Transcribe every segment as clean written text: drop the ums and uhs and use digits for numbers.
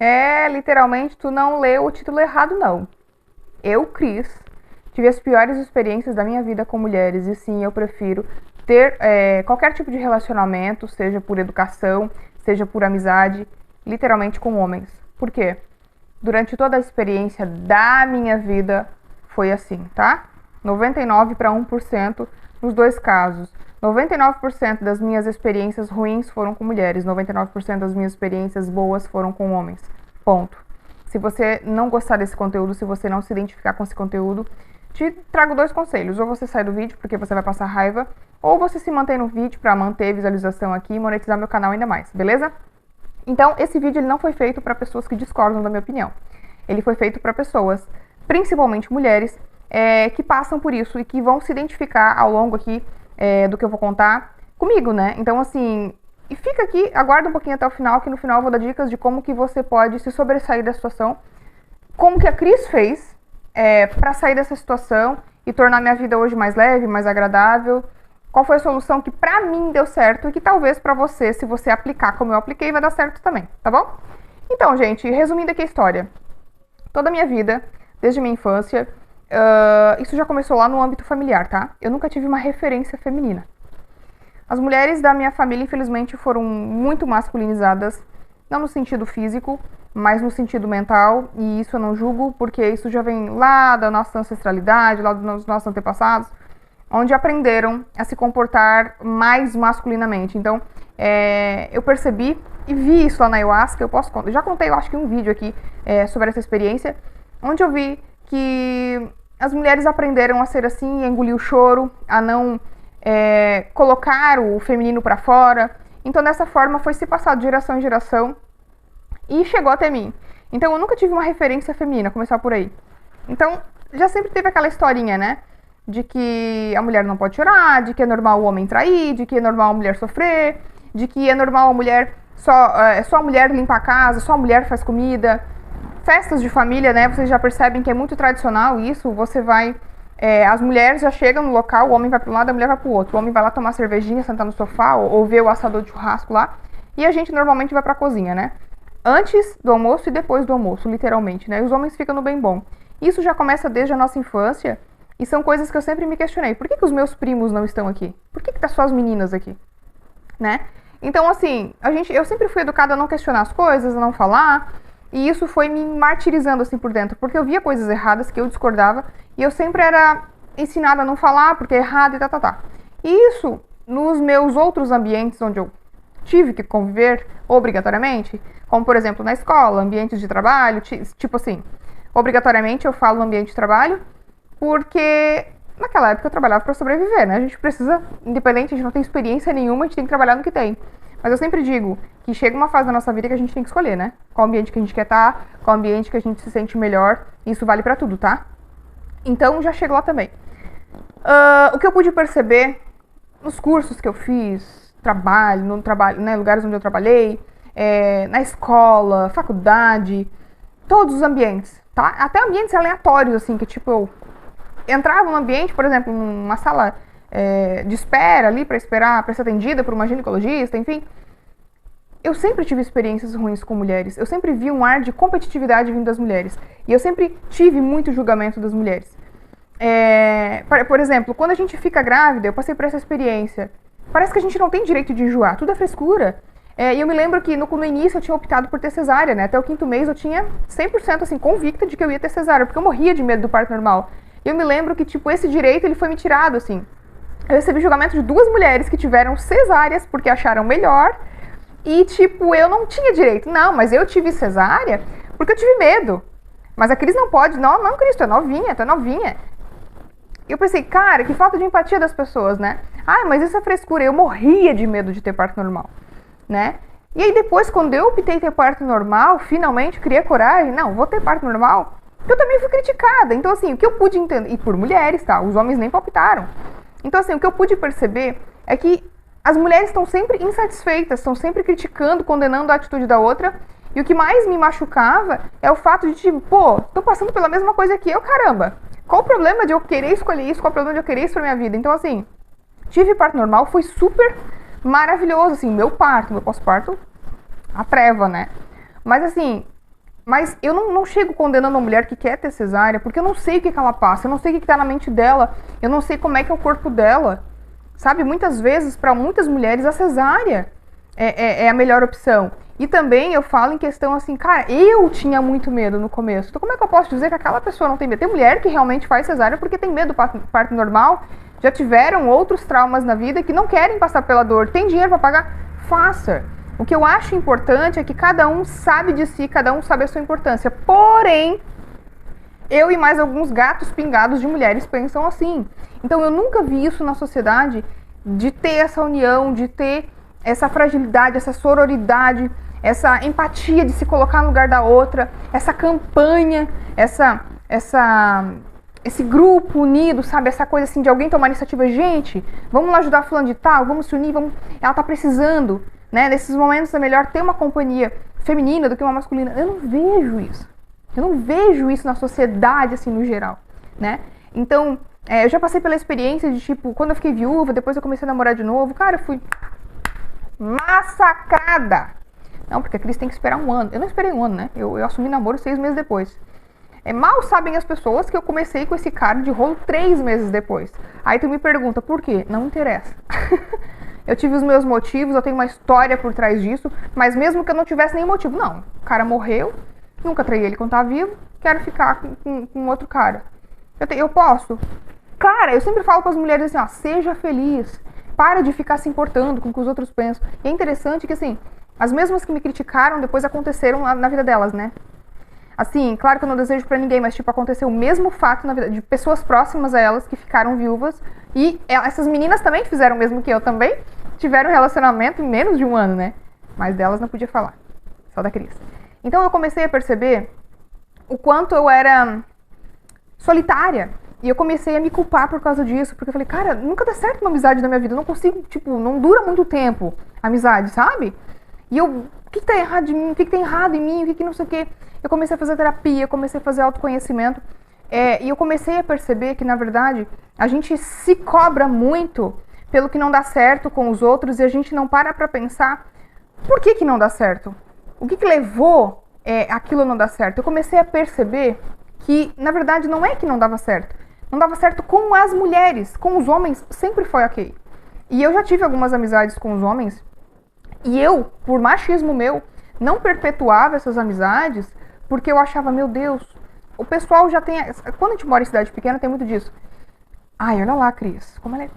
É, literalmente, tu não leu o título errado, não. Eu, Cris, tive as piores experiências da minha vida com mulheres e sim, eu prefiro ter qualquer tipo de relacionamento, seja por educação, seja por amizade, literalmente com homens. Por quê? Durante toda a experiência da minha vida foi assim, tá? 99 para 1% nos dois casos. 99% das minhas experiências ruins foram com mulheres, 99% das minhas experiências boas foram com homens. Ponto. Se você não gostar desse conteúdo, se você não se identificar com esse conteúdo, te trago dois conselhos. Ou você sai do vídeo porque você vai passar raiva, ou você se mantém no vídeo para manter visualização aqui e monetizar meu canal ainda mais, beleza? Então, esse vídeo ele não foi feito para pessoas que discordam da minha opinião. Ele foi feito para pessoas, principalmente mulheres, que passam por isso e que vão se identificar ao longo aqui do que eu vou contar comigo, né? Então, assim, e fica aqui, aguarda um pouquinho até o final, que no final eu vou dar dicas de como que você pode se sobressair da situação, como que a Cris fez para sair dessa situação e tornar minha vida hoje mais leve, mais agradável. Qual foi a solução que pra mim deu certo e que talvez pra você, se você aplicar como eu apliquei, vai dar certo também, tá bom? Então, gente, resumindo aqui a história. Toda a minha vida, desde minha infância, isso já começou lá no âmbito familiar, tá? Eu nunca tive uma referência feminina. As mulheres da minha família, infelizmente, foram muito masculinizadas, não no sentido físico, mas no sentido mental, e isso eu não julgo, porque isso já vem lá da nossa ancestralidade, lá dos nossos antepassados, onde aprenderam a se comportar mais masculinamente. Então, eu percebi e vi isso lá na ayahuasca. Eu já contei, eu acho que um vídeo aqui sobre essa experiência, onde eu vi que as mulheres aprenderam a ser assim, a engolir o choro, a não colocar o feminino para fora. Então, dessa forma, foi se passado de geração em geração e chegou até mim. Então, eu nunca tive uma referência feminina, começar por aí. Então, já sempre teve aquela historinha, né? De que a mulher não pode chorar, de que é normal o homem trair, de que é normal a mulher sofrer, de que é normal a mulher só a mulher limpa a casa, só a mulher faz comida. Festas de família, né? Vocês já percebem que é muito tradicional isso. Você vai, as mulheres já chegam no local, o homem vai para um lado, a mulher vai para o outro. O homem vai lá tomar cervejinha, sentar no sofá ou ver o assador de churrasco lá. E a gente normalmente vai para a cozinha, né? Antes do almoço e depois do almoço, literalmente, né? E os homens ficam no bem bom. Isso já começa desde a nossa infância. E são coisas que eu sempre me questionei. Por que os meus primos não estão aqui? Por que tá só as meninas aqui? Né? Então, assim, eu sempre fui educada a não questionar as coisas, a não falar. E isso foi me martirizando, assim, por dentro. Porque eu via coisas erradas que eu discordava. E eu sempre era ensinada a não falar, porque é errado e tá. E isso, nos meus outros ambientes onde eu tive que conviver obrigatoriamente, como, por exemplo, na escola, ambientes de trabalho, tipo assim, obrigatoriamente eu falo no ambiente de trabalho, porque naquela época eu trabalhava para sobreviver, né? A gente precisa, independente, a gente não tem experiência nenhuma, a gente tem que trabalhar no que tem. Mas eu sempre digo que chega uma fase da nossa vida que a gente tem que escolher, né? Qual ambiente que a gente quer estar, qual ambiente que a gente se sente melhor. Isso vale para tudo, tá? Então já chego lá também. O que eu pude perceber nos cursos que eu fiz, no trabalho, né, lugares onde eu trabalhei, na escola, faculdade, todos os ambientes, tá? Até ambientes aleatórios, assim, que tipo eu entrava num ambiente, por exemplo, numa sala de espera ali para esperar, para ser atendida por uma ginecologista, enfim. Eu sempre tive experiências ruins com mulheres. Eu sempre vi um ar de competitividade vindo das mulheres. E eu sempre tive muito julgamento das mulheres. Por exemplo, quando a gente fica grávida, eu passei por essa experiência. Parece que a gente não tem direito de enjoar, tudo é frescura. E eu me lembro que no início eu tinha optado por ter cesárea, né? Até o 5º mês eu tinha 100% assim, convicta de que eu ia ter cesárea, porque eu morria de medo do parto normal. E eu me lembro que, tipo, esse direito ele foi me tirado, assim. Eu recebi julgamento de 2 mulheres que tiveram cesáreas porque acharam melhor. E, tipo, eu não tinha direito. Não, mas eu tive cesárea porque eu tive medo. Mas a Cris não pode. Não, Cris, tu é novinha. E eu pensei, cara, que falta de empatia das pessoas, né? Ah, mas isso é frescura. Eu morria de medo de ter parto normal, né? E aí depois, quando eu optei ter parto normal, finalmente criei coragem. Não, vou ter parto normal. Eu também fui criticada. Então, assim, o que eu pude entender... E por mulheres, tá? Os homens nem palpitaram. Então, assim, o que eu pude perceber é que as mulheres estão sempre insatisfeitas, estão sempre criticando, condenando a atitude da outra. E o que mais me machucava é o fato de, tipo, pô, tô passando pela mesma coisa que eu, caramba. Qual o problema de eu querer escolher isso? Qual o problema de eu querer isso pra minha vida? Então, assim, tive parto normal, foi super maravilhoso, assim, meu pós-parto, a treva, né? Mas, assim, Mas eu não chego condenando a mulher que quer ter cesárea, porque eu não sei o que ela passa, eu não sei o que tá na mente dela, eu não sei como é que é o corpo dela. Sabe, muitas vezes, para muitas mulheres, a cesárea é a melhor opção. E também eu falo em questão assim, cara, eu tinha muito medo no começo. Então como é que eu posso dizer que aquela pessoa não tem medo? Tem mulher que realmente faz cesárea porque tem medo do parto normal, já tiveram outros traumas na vida que não querem passar pela dor. Tem dinheiro para pagar? Faça. O que eu acho importante é que cada um sabe de si, cada um sabe a sua importância. Porém, eu e mais alguns gatos pingados de mulheres pensam assim. Então eu nunca vi isso na sociedade, de ter essa união, de ter essa fragilidade, essa sororidade, essa empatia de se colocar no lugar da outra, essa campanha, esse grupo unido, sabe? Essa coisa assim de alguém tomar iniciativa. Gente, vamos lá ajudar fulano de tal, vamos se unir, vamos... ela tá precisando, né? Nesses momentos é melhor ter uma companhia feminina do que uma masculina. Eu não vejo isso. Eu não vejo isso na sociedade, assim, no geral, né? Então, eu já passei pela experiência de, tipo, quando eu fiquei viúva, depois eu comecei a namorar de novo, cara, eu fui massacrada. Não, porque a Cris tem que esperar um ano. Eu não esperei um ano, né? Eu assumi namoro 6 meses depois. Mal sabem as pessoas que eu comecei com esse cara de rolo 3 meses depois. Aí tu me pergunta, por quê? Não interessa. Eu tive os meus motivos, eu tenho uma história por trás disso, mas mesmo que eu não tivesse nenhum motivo, não. O cara morreu, nunca traí ele quando tá vivo, quero ficar com outro cara. Eu posso? Cara, eu sempre falo para as mulheres assim, ó, seja feliz. Para de ficar se importando com o que os outros pensam. E é interessante que, assim, as mesmas que me criticaram, depois aconteceram na vida delas, né? Assim, claro que eu não desejo pra ninguém, mas, tipo, aconteceu o mesmo fato na vida de pessoas próximas a elas que ficaram viúvas. E essas meninas também fizeram o mesmo que eu também. Tiveram um relacionamento em menos de um ano, né? Mas delas não podia falar. Só da Cris. Então eu comecei a perceber o quanto eu era solitária. E eu comecei a me culpar por causa disso. Porque eu falei, cara, nunca dá certo uma amizade na minha vida. Eu não consigo, tipo, não dura muito tempo a amizade, sabe? E eu, o que tá errado de mim? O que tá errado em mim? O que não sei o quê? Eu comecei a fazer terapia, comecei a fazer autoconhecimento. E eu comecei a perceber que, na verdade, a gente se cobra muito pelo que não dá certo com os outros e a gente não para pra pensar por que não dá certo. O que levou aquilo não dar certo? Eu comecei a perceber que, na verdade, não é que não dava certo. Não dava certo com as mulheres, com os homens sempre foi ok. E eu já tive algumas amizades com os homens e eu, por machismo meu, não perpetuava essas amizades porque eu achava, meu Deus, o pessoal já tem... Quando a gente mora em cidade pequena, tem muito disso. Ai, olha lá, Cris, como ela é...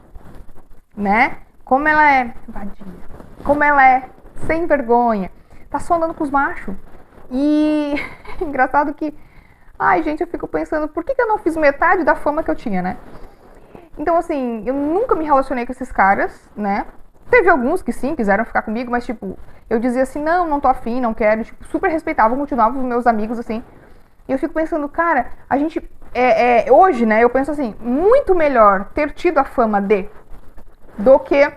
Né? Como ela é vadia. Como ela é sem vergonha. Tá só andando com os machos. E engraçado que... Ai, gente, eu fico pensando, por que eu não fiz metade da fama que eu tinha, né? Então, assim, eu nunca me relacionei com esses caras, né? Teve alguns que sim, quiseram ficar comigo, mas, tipo, eu dizia assim, não tô afim, não quero. Tipo, super respeitava, continuava os meus amigos, assim. E eu fico pensando, cara, a gente... hoje, né, eu penso assim, muito melhor ter tido a fama do que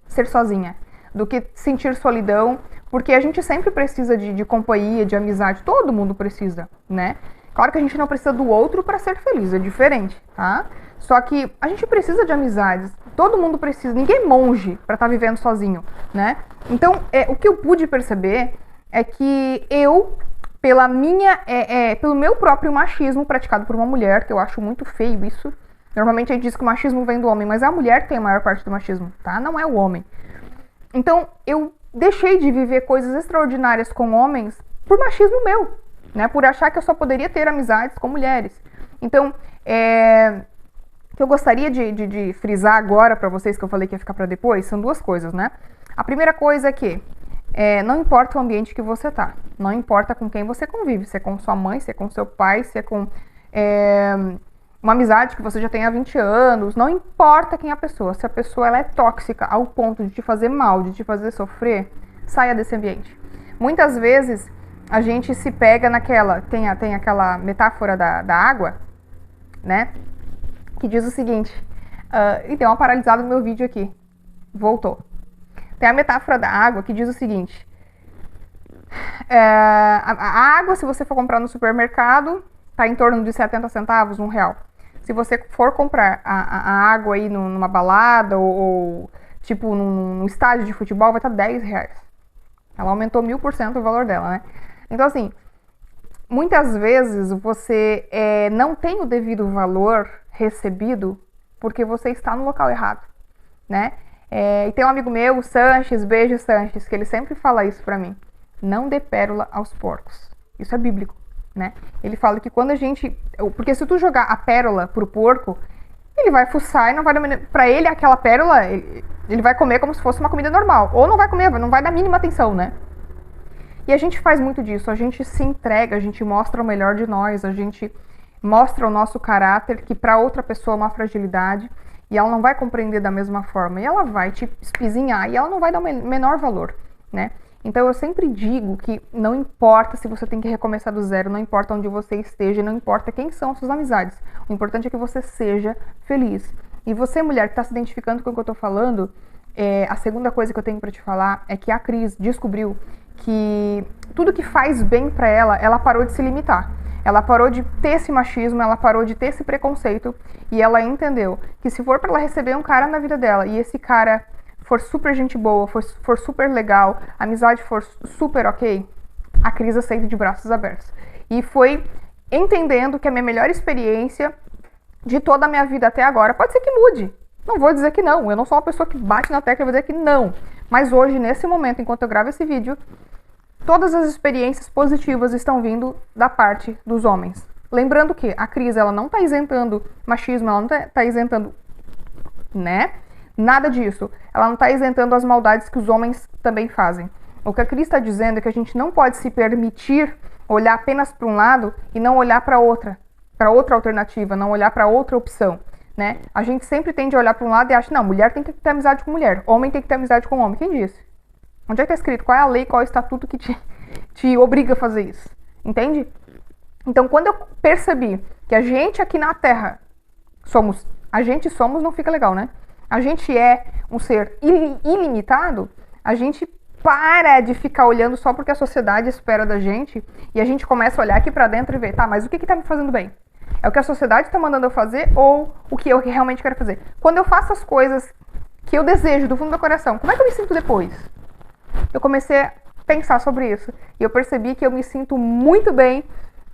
ser sozinha. Do que sentir solidão, porque a gente sempre precisa de companhia, de amizade, todo mundo precisa, né? Claro que a gente não precisa do outro para ser feliz, é diferente, tá? Só que a gente precisa de amizades, todo mundo precisa, ninguém é monge para estar vivendo sozinho, né? Então, o que eu pude perceber é que eu, pelo meu próprio machismo praticado por uma mulher, que eu acho muito feio isso, normalmente a gente diz que o machismo vem do homem, mas é a mulher que tem a maior parte do machismo, tá? Não é o homem. Então, eu deixei de viver coisas extraordinárias com homens por machismo meu, né? Por achar que eu só poderia ter amizades com mulheres. Então, o que eu gostaria de frisar agora pra vocês, que eu falei que ia ficar pra depois, são duas coisas, né? A primeira coisa é que não importa o ambiente que você tá, não importa com quem você convive, se é com sua mãe, se é com seu pai, se é com uma amizade que você já tem há 20 anos, não importa quem é a pessoa, se a pessoa ela é tóxica ao ponto de te fazer mal, de te fazer sofrer, saia desse ambiente. Muitas vezes a gente se pega naquela, tem aquela metáfora da água, né, que diz o seguinte, e tem uma paralisada no meu vídeo aqui, voltou. Tem a metáfora da água que diz o seguinte, a água, se você for comprar no supermercado, tá em torno de 70 centavos, R$1. Se você for comprar a água aí numa balada ou tipo num estádio de futebol, vai estar R$10. Ela aumentou 1000% o valor dela, né? Então, assim, muitas vezes você não tem o devido valor recebido porque você está no local errado, né? E tem um amigo meu, o Sanches, beijo Sanches, que ele sempre fala isso pra mim. Não dê pérola aos porcos. Isso é bíblico, né? Ele fala que quando a gente... Porque se tu jogar a pérola pro porco, ele vai fuçar e não vai dar... Pra ele, aquela pérola, ele vai comer como se fosse uma comida normal. Ou não vai comer, não vai dar mínima atenção, né? E a gente faz muito disso. A gente se entrega, a gente mostra o melhor de nós, a gente mostra o nosso caráter, que pra outra pessoa é uma fragilidade, e ela não vai compreender da mesma forma, e ela vai te espizinhar, e ela não vai dar o menor valor, né? Então eu sempre digo que não importa se você tem que recomeçar do zero, não importa onde você esteja, não importa quem são suas amizades, o importante é que você seja feliz. E você, mulher, que está se identificando com o que eu tô falando, a segunda coisa que eu tenho para te falar é que a Cris descobriu que tudo que faz bem para ela, ela parou de se limitar. Ela parou de ter esse machismo, ela parou de ter esse preconceito e ela entendeu que se for para ela receber um cara na vida dela e esse cara for super gente boa, for super legal, a amizade for super ok, a Cris aceita de braços abertos. E foi entendendo que a minha melhor experiência de toda a minha vida até agora, pode ser que mude. Não vou dizer que não, eu não sou uma pessoa que bate na tecla e vou dizer que não. Mas hoje, nesse momento, enquanto eu gravo esse vídeo, todas as experiências positivas estão vindo da parte dos homens. Lembrando que a Cris, ela não está isentando machismo, ela não está isentando, né? Nada disso. Ela não está isentando as maldades que os homens também fazem. O que a Cris está dizendo é que a gente não pode se permitir olhar apenas para um lado e não olhar para outra alternativa, não olhar para outra opção, né? A gente sempre tende a olhar para um lado e acha, não, mulher tem que ter amizade com mulher, homem tem que ter amizade com homem. Quem disse? Onde é que está escrito? Qual é a lei, qual é o estatuto que te obriga a fazer isso? Entende? Então, quando eu percebi que a gente aqui na Terra somos, não fica legal, né? A gente é um ser ilimitado, a gente para de ficar olhando só porque a sociedade espera da gente e a gente começa a olhar aqui pra dentro e ver, tá, mas o que tá me fazendo bem? É o que a sociedade tá mandando eu fazer ou o que eu realmente quero fazer? Quando eu faço as coisas que eu desejo do fundo do meu coração, como é que eu me sinto depois? Eu comecei a pensar sobre isso e eu percebi que eu me sinto muito bem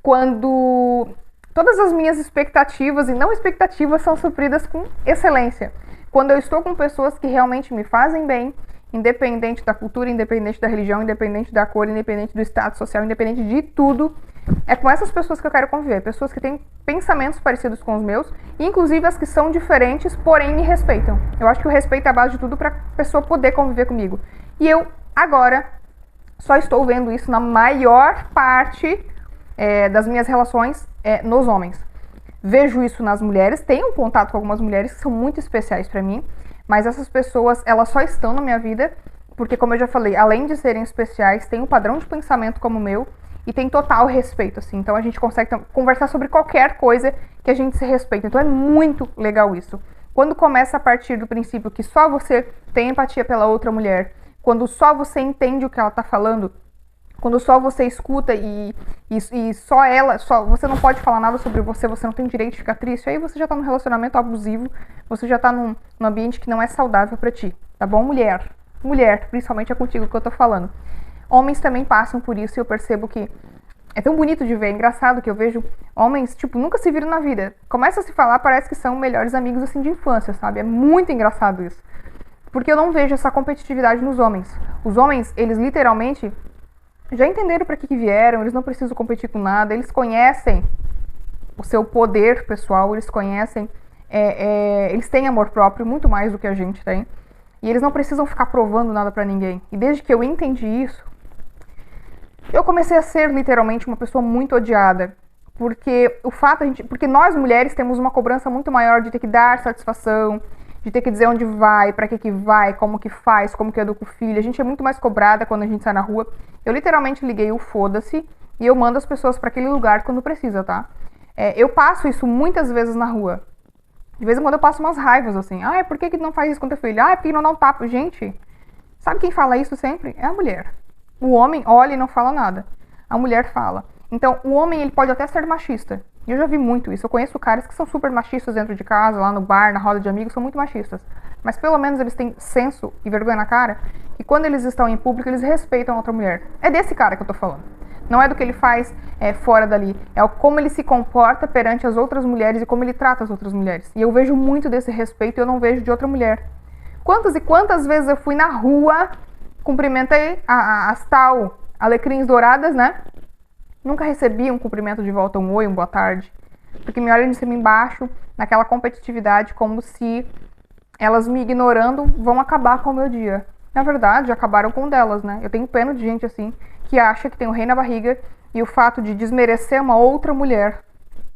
quando todas as minhas expectativas e não expectativas são supridas com excelência. Quando eu estou com pessoas que realmente me fazem bem, independente da cultura, independente da religião, independente da cor, independente do status social, independente de tudo, é com essas pessoas que eu quero conviver. Pessoas que têm pensamentos parecidos com os meus, inclusive as que são diferentes, porém me respeitam. Eu acho que o respeito é a base de tudo para a pessoa poder conviver comigo. E eu, agora, só estou vendo isso na maior parte das minhas relações nos homens. Vejo isso nas mulheres, tenho contato com algumas mulheres que são muito especiais para mim, mas essas pessoas, elas só estão na minha vida porque, como eu já falei, além de serem especiais, tem um padrão de pensamento como o meu e tem total respeito, assim. Então a gente consegue conversar sobre qualquer coisa que a gente se respeita. Então é muito legal isso. Quando começa a partir do princípio que só você tem empatia pela outra mulher, quando só você entende o que ela tá falando, quando só você escuta e só ela, você não pode falar nada sobre você, você não tem direito de ficar triste, aí você já tá num relacionamento abusivo, você já tá num ambiente que não é saudável pra ti, tá bom? Mulher, principalmente é contigo que eu tô falando. Homens também passam por isso e eu percebo que é tão bonito de ver, é engraçado que eu vejo homens, tipo, nunca se viram na vida. Começa a se falar, parece que são melhores amigos, assim, de infância, sabe? É muito engraçado isso. Porque eu não vejo essa competitividade nos homens. Os homens, eles literalmente já entenderam para que vieram, eles não precisam competir com nada, eles conhecem o seu poder pessoal, eles conhecem, eles têm amor próprio, muito mais do que a gente tem, e eles não precisam ficar provando nada para ninguém. E desde que eu entendi isso, eu comecei a ser literalmente uma pessoa muito odiada, porque porque nós mulheres temos uma cobrança muito maior de ter que dar satisfação, de ter que dizer onde vai, pra que vai, como que faz, como que educa o filho. A gente é muito mais cobrada quando a gente sai na rua. Eu literalmente liguei o foda-se e eu mando as pessoas pra aquele lugar quando precisa, tá? Eu passo isso muitas vezes na rua. De vez em quando eu passo umas raivas, assim. Ah, por que não faz isso com teu filho? Ah, por que não dá um tapa? Gente, sabe quem fala isso sempre? É a mulher. O homem olha e não fala nada. A mulher fala. Então, o homem, ele pode até ser machista. E eu já vi muito isso. Eu conheço caras que são super machistas dentro de casa, lá no bar, na roda de amigos, são muito machistas. Mas pelo menos eles têm senso e vergonha na cara, e quando eles estão em público, eles respeitam a outra mulher. É desse cara que eu tô falando. Não é do que ele faz fora dali. É o como ele se comporta perante as outras mulheres e como ele trata as outras mulheres. E eu vejo muito desse respeito e eu não vejo de outra mulher. Quantas e quantas vezes eu fui na rua, cumprimentei as tal alecrins douradas, né? Nunca recebi um cumprimento de volta, um oi, um boa tarde. Porque me olham de cima e embaixo, naquela competitividade, como se elas me ignorando vão acabar com o meu dia. Na verdade, acabaram com o delas, né? Eu tenho pena de gente assim, que acha que tem um rei na barriga e o fato de desmerecer uma outra mulher,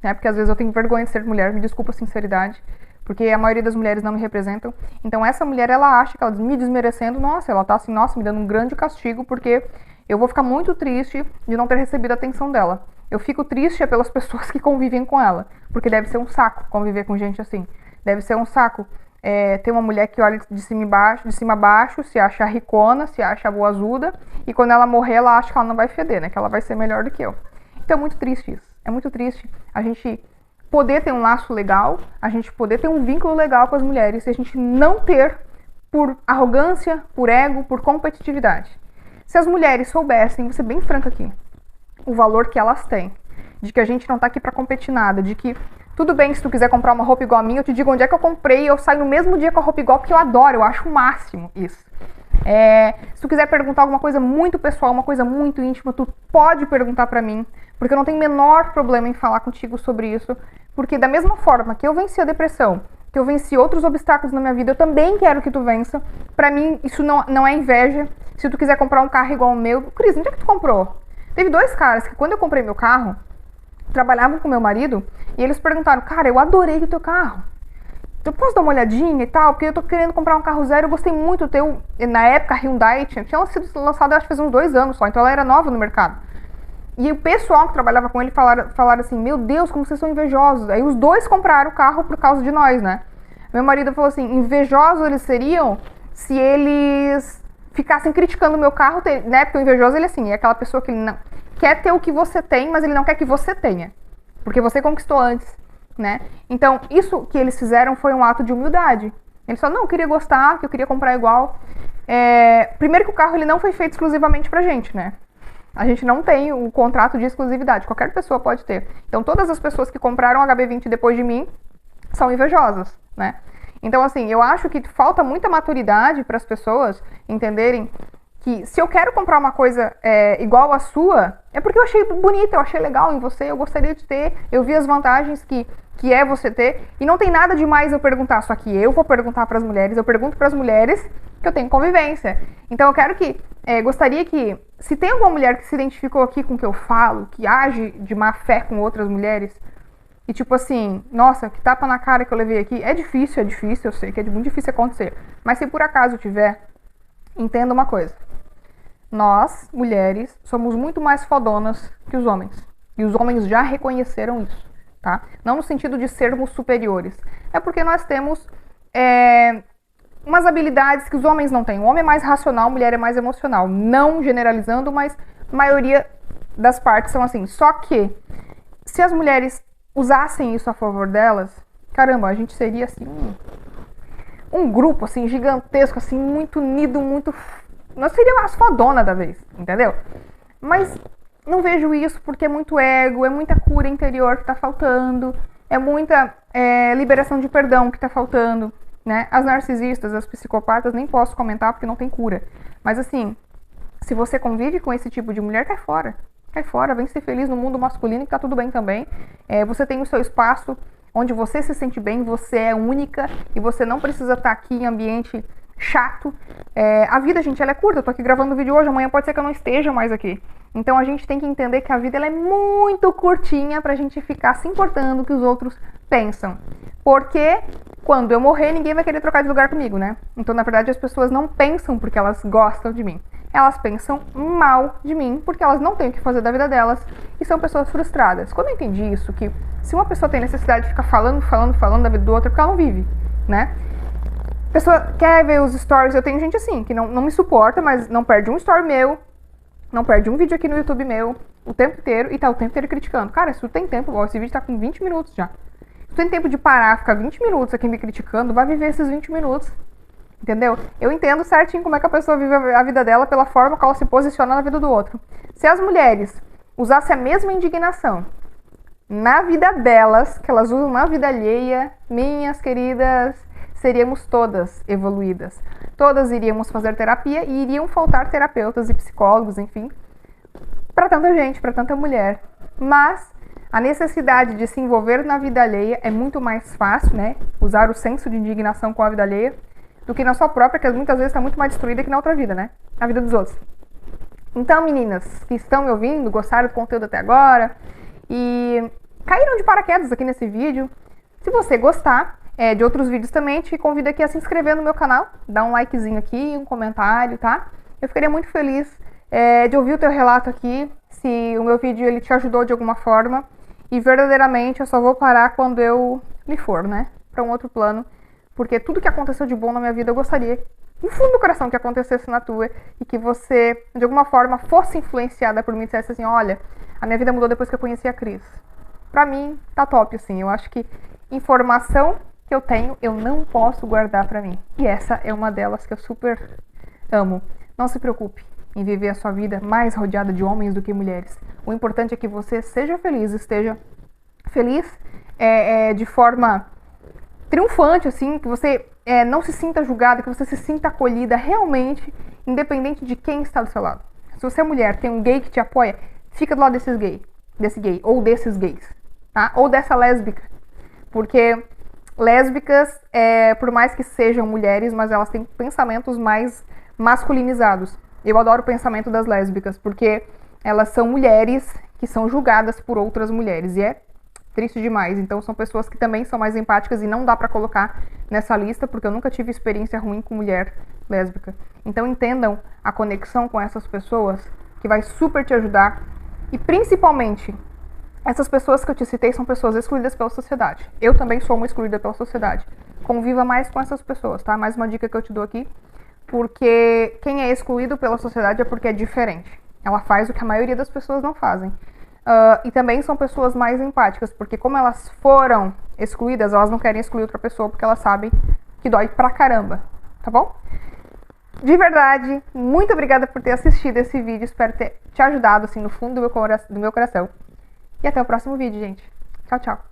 né? Porque às vezes eu tenho vergonha de ser mulher, me desculpa a sinceridade, porque a maioria das mulheres não me representam. Então essa mulher, ela acha que ela me desmerecendo, nossa, ela tá assim, nossa, me dando um grande castigo, porque eu vou ficar muito triste de não ter recebido a atenção dela. Eu fico triste pelas pessoas que convivem com ela, porque deve ser um saco conviver com gente assim. Deve ser um saco ter uma mulher que olha de cima a baixo, se acha ricona, se acha boazuda, e quando ela morrer, ela acha que ela não vai feder, né? Que ela vai ser melhor do que eu. Então é muito triste isso. É muito triste a gente poder ter um laço legal, a gente poder ter um vínculo legal com as mulheres, e a gente não ter por arrogância, por ego, por competitividade. Se as mulheres soubessem, vou ser bem franca aqui, o valor que elas têm, de que a gente não tá aqui pra competir nada, de que tudo bem se tu quiser comprar uma roupa igual a minha, eu te digo onde é que eu comprei e eu saio no mesmo dia com a roupa igual, porque eu adoro, eu acho o máximo isso. Se tu quiser perguntar alguma coisa muito pessoal, uma coisa muito íntima, tu pode perguntar pra mim, porque eu não tenho o menor problema em falar contigo sobre isso, porque da mesma forma que eu venci a depressão, que eu venci outros obstáculos na minha vida, eu também quero que tu vença. Pra mim, isso não é inveja. Se tu quiser comprar um carro igual o meu... Cris, onde é que tu comprou? Teve 2 caras que quando eu comprei meu carro, trabalhavam com meu marido, e eles perguntaram, cara, eu adorei o teu carro. Eu posso dar uma olhadinha e tal? Porque eu tô querendo comprar um carro zero, eu gostei muito do teu... Na época, a Hyundai tinha sido lançada, acho que faz uns 2 anos só, então ela era nova no mercado. E o pessoal que trabalhava com ele falaram assim, meu Deus, como vocês são invejosos. Aí os 2 compraram o carro por causa de nós, né? Meu marido falou assim, invejosos eles seriam se eles ficassem criticando o meu carro, né? Porque o invejoso, ele assim, é aquela pessoa que ele não quer ter o que você tem, mas ele não quer que você tenha. Porque você conquistou antes, né? Então, isso que eles fizeram foi um ato de humildade. Eles falaram, não, eu queria gostar, que eu queria comprar igual. Primeiro que o carro ele não foi feito exclusivamente pra gente, né? A gente não tem o contrato de exclusividade, qualquer pessoa pode ter. Então, todas as pessoas que compraram o HB20 depois de mim são invejosas, né? Então, assim, eu acho que falta muita maturidade para as pessoas entenderem que se eu quero comprar uma coisa igual à sua, é porque eu achei bonita, eu achei legal em você, eu gostaria de ter, eu vi as vantagens que é você ter, e não tem nada demais eu perguntar, só que eu vou perguntar para as mulheres, eu pergunto para as mulheres que eu tenho convivência. Então eu quero que, gostaria que, se tem alguma mulher que se identificou aqui com o que eu falo, que age de má fé com outras mulheres, e tipo assim, nossa, que tapa na cara que eu levei aqui, é difícil, eu sei que é muito difícil acontecer, mas se por acaso tiver, entenda uma coisa. Nós, mulheres, somos muito mais fodonas que os homens. E os homens já reconheceram isso, tá? Não no sentido de sermos superiores. É porque nós temos umas habilidades que os homens não têm. O homem é mais racional, a mulher é mais emocional. Não generalizando, mas a maioria das partes são assim. Só que, se as mulheres usassem isso a favor delas, caramba, a gente seria assim um grupo assim gigantesco, assim, muito unido, muito... Nós seríamos as fodonas da vez, entendeu? Mas não vejo isso porque é muito ego, é muita cura interior que tá faltando, é muita liberação de perdão que tá faltando, né? As narcisistas, as psicopatas, nem posso comentar porque não tem cura. Mas assim, se você convive com esse tipo de mulher, cai fora. Cai fora, vem ser feliz no mundo masculino que tá tudo bem também. Você tem o seu espaço onde você se sente bem, você é única e você não precisa estar aqui em ambiente chato. A vida, gente, ela é curta. Eu tô aqui gravando o vídeo hoje, amanhã pode ser que eu não esteja mais aqui. Então a gente tem que entender que a vida ela é muito curtinha pra gente ficar se importando o que os outros pensam. Porque quando eu morrer, ninguém vai querer trocar de lugar comigo, né? Então, na verdade, as pessoas não pensam porque elas gostam de mim. Elas pensam mal de mim porque elas não têm o que fazer da vida delas e são pessoas frustradas. Quando eu entendi isso, que se uma pessoa tem necessidade de ficar falando da vida do outro, é porque ela não vive, né? A pessoa quer ver os stories, eu tenho gente assim, que não me suporta, mas não perde um story meu, não perde um vídeo aqui no YouTube meu, o tempo inteiro, e tá o tempo inteiro criticando. Cara, se tu tem tempo, esse vídeo tá com 20 minutos já. Se tu tem tempo de parar, ficar 20 minutos aqui me criticando, vai viver esses 20 minutos. Entendeu? Eu entendo certinho como é que a pessoa vive a vida dela pela forma que ela se posiciona na vida do outro. Se as mulheres usasse a mesma indignação na vida delas, que elas usam na vida alheia, minhas queridas, seríamos todas evoluídas. Todas iríamos fazer terapia e iriam faltar terapeutas e psicólogos, enfim, para tanta gente, para tanta mulher. Mas a necessidade de se envolver na vida alheia é muito mais fácil, né? Usar o senso de indignação com a vida alheia do que na sua própria, que muitas vezes está muito mais destruída que na outra vida, né? Na vida dos outros. Então, meninas que estão me ouvindo, gostaram do conteúdo até agora e caíram de paraquedas aqui nesse vídeo, se você gostar de outros vídeos também, te convido aqui a se inscrever no meu canal, dar um likezinho aqui, um comentário, tá? Eu ficaria muito feliz de ouvir o teu relato aqui, se o meu vídeo ele te ajudou de alguma forma, e verdadeiramente eu só vou parar quando eu me for, né? Para um outro plano, porque tudo que aconteceu de bom na minha vida eu gostaria, no fundo do coração, que acontecesse na tua e que você, de alguma forma, fosse influenciada por mim e dissesse assim, olha, a minha vida mudou depois que eu conheci a Cris. Pra mim, tá top, assim. Eu acho que informação que eu tenho, eu não posso guardar pra mim. E essa é uma delas que eu super amo. Não se preocupe em viver a sua vida mais rodeada de homens do que mulheres. O importante é que você seja feliz, esteja feliz de forma triunfante, assim, que você não se sinta julgada, que você se sinta acolhida realmente, independente de quem está do seu lado. Se você é mulher, tem um gay que te apoia, fica do lado desse gay, ou desses gays, tá? Ou dessa lésbica. Porque lésbicas, por mais que sejam mulheres, mas elas têm pensamentos mais masculinizados. Eu adoro o pensamento das lésbicas, porque elas são mulheres que são julgadas por outras mulheres, e é triste demais. Então são pessoas que também são mais empáticas e não dá pra colocar nessa lista, porque eu nunca tive experiência ruim com mulher lésbica. Então entendam a conexão com essas pessoas, que vai super te ajudar. E principalmente, essas pessoas que eu te citei são pessoas excluídas pela sociedade. Eu também sou uma excluída pela sociedade. Conviva mais com essas pessoas, tá? Mais uma dica que eu te dou aqui. Porque quem é excluído pela sociedade é porque é diferente. Ela faz o que a maioria das pessoas não fazem. E também são pessoas mais empáticas, porque como elas foram excluídas, elas não querem excluir outra pessoa porque elas sabem que dói pra caramba, tá bom? De verdade, muito obrigada por ter assistido esse vídeo, espero ter te ajudado assim no fundo do meu coração. E até o próximo vídeo, gente. Tchau, tchau.